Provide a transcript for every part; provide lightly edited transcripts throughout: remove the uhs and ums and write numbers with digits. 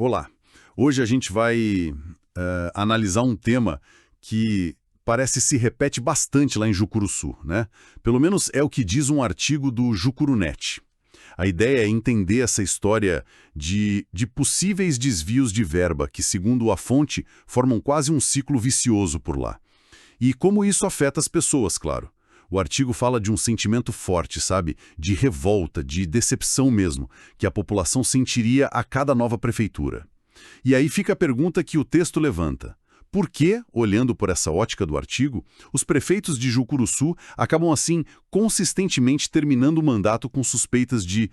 Olá, hoje a gente vai analisar um tema que parece se repete bastante lá em Jucuruçu, né? Pelo menos é o que diz um artigo do Jucurunet. A ideia é entender essa história de possíveis desvios de verba que, segundo a fonte, formam quase um ciclo vicioso por lá. E como isso afeta as pessoas, claro. O artigo fala de um sentimento forte, sabe? De revolta, de decepção mesmo, que a população sentiria a cada nova prefeitura. E aí fica a pergunta que o texto levanta. Por que, olhando por essa ótica do artigo, os prefeitos de Jucuruçu acabam assim consistentemente terminando o mandato com suspeitas de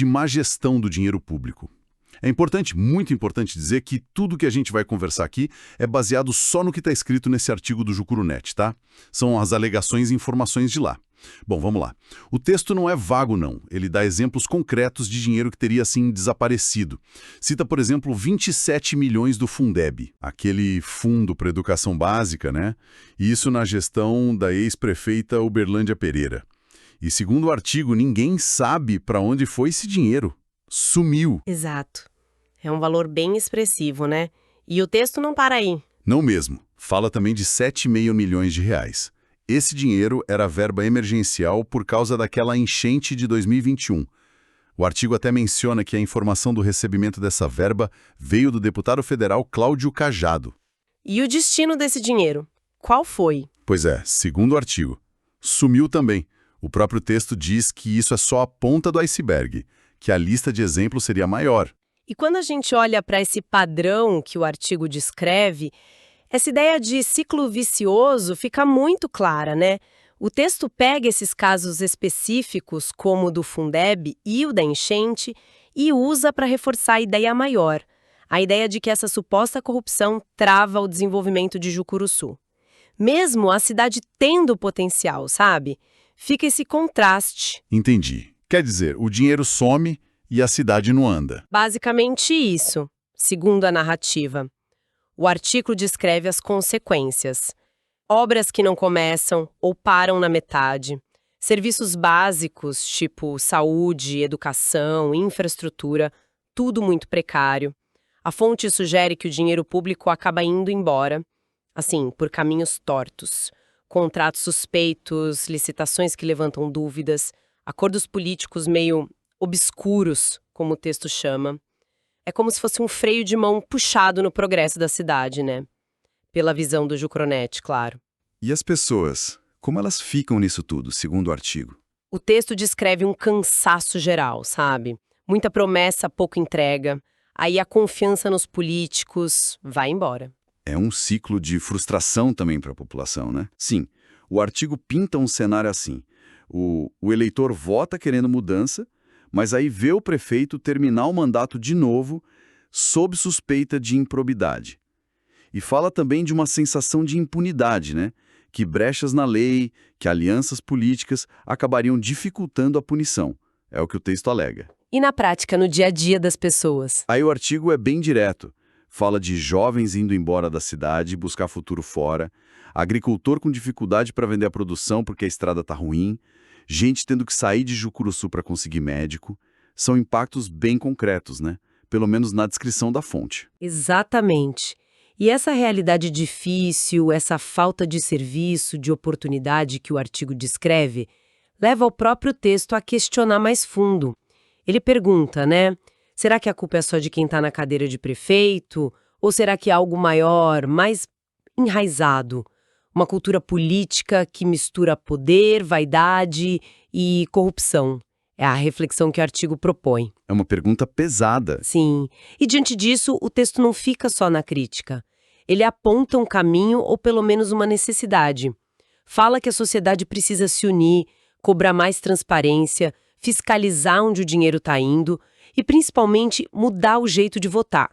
má gestão do dinheiro público? É importante, muito importante dizer que tudo que a gente vai conversar aqui é baseado só no que está escrito nesse artigo do Jucurunet, tá? São as alegações e informações de lá. Bom, vamos lá. O texto não é vago, não. Ele dá exemplos concretos de dinheiro que teria, assim, desaparecido. Cita, por exemplo, 27 milhões do Fundeb, aquele fundo para educação básica, né? E isso na gestão da ex-prefeita Uberlândia Pereira. E segundo o artigo, ninguém sabe para onde foi esse dinheiro. Sumiu. Exato. É um valor bem expressivo, né? E o texto não para aí. Não mesmo. Fala também de 7,5 milhões de reais. Esse dinheiro era verba emergencial por causa daquela enchente de 2021. O artigo até menciona que a informação do recebimento dessa verba veio do deputado federal Cláudio Cajado. E o destino desse dinheiro? Qual foi? Pois é, segundo o artigo, sumiu também. O próprio texto diz que isso é só a ponta do iceberg, que a lista de exemplos seria maior. E quando a gente olha para esse padrão que o artigo descreve, essa ideia de ciclo vicioso fica muito clara, né? O texto pega esses casos específicos, como o do Fundeb e o da enchente, e usa para reforçar a ideia maior, a ideia de que essa suposta corrupção trava o desenvolvimento de Jucuruçu. Mesmo a cidade tendo potencial, sabe? Fica esse contraste. Entendi. Quer dizer, o dinheiro some e a cidade não anda. Basicamente isso, segundo a narrativa. O artigo descreve as consequências. Obras que não começam ou param na metade. Serviços básicos, tipo saúde, educação, infraestrutura, tudo muito precário. A fonte sugere que o dinheiro público acaba indo embora, assim, por caminhos tortos. Contratos suspeitos, licitações que levantam dúvidas, acordos políticos meio obscuros, como o texto chama. É como se fosse um freio de mão puxado no progresso da cidade, né? Pela visão do Jucurunet, claro. E as pessoas? Como elas ficam nisso tudo, segundo o artigo? O texto descreve um cansaço geral, sabe? Muita promessa, pouca entrega. Aí a confiança nos políticos vai embora. É um ciclo de frustração também para a população, né? Sim, o artigo pinta um cenário assim. O eleitor vota querendo mudança, mas aí vê o prefeito terminar o mandato de novo sob suspeita de improbidade. E fala também de uma sensação de impunidade, né? Que brechas na lei, que alianças políticas acabariam dificultando a punição. É o que o texto alega. E na prática, no dia a dia das pessoas? Aí o artigo é bem direto. Fala de jovens indo embora da cidade, buscar futuro fora, agricultor com dificuldade para vender a produção porque a estrada está ruim, gente tendo que sair de Jucuruçu para conseguir médico. São impactos bem concretos, né? Pelo menos na descrição da fonte. Exatamente. E essa realidade difícil, essa falta de serviço, de oportunidade que o artigo descreve, leva o próprio texto a questionar mais fundo. Ele pergunta, né? Será que a culpa é só de quem está na cadeira de prefeito? Ou será que é algo maior, mais enraizado? Uma cultura política que mistura poder, vaidade e corrupção. É a reflexão que o artigo propõe. É uma pergunta pesada. Sim. E diante disso, o texto não fica só na crítica. Ele aponta um caminho ou pelo menos uma necessidade. Fala que a sociedade precisa se unir, cobrar mais transparência, fiscalizar onde o dinheiro está indo e, principalmente, mudar o jeito de votar.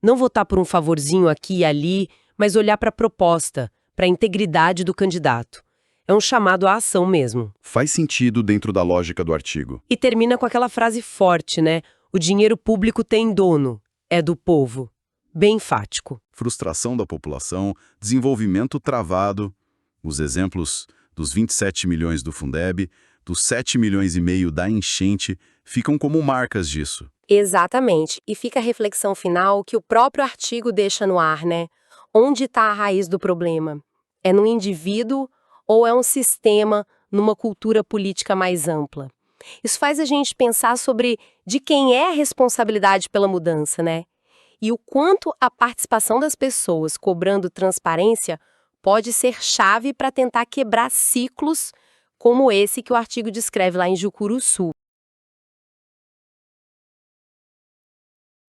Não votar por um favorzinho aqui e ali, mas olhar para a proposta, para a integridade do candidato. É um chamado à ação mesmo. Faz sentido dentro da lógica do artigo. E termina com aquela frase forte, né? O dinheiro público tem dono, é do povo. Bem enfático. Frustração da população, desenvolvimento travado. Os exemplos dos 27 milhões do Fundeb, dos 7,5 milhões da enchente, ficam como marcas disso. Exatamente. E fica a reflexão final que o próprio artigo deixa no ar, né? Onde está a raiz do problema? É no indivíduo ou é um sistema numa cultura política mais ampla? Isso faz a gente pensar sobre de quem é a responsabilidade pela mudança, né? E o quanto a participação das pessoas cobrando transparência pode ser chave para tentar quebrar ciclos como esse que o artigo descreve lá em Jucuruçu.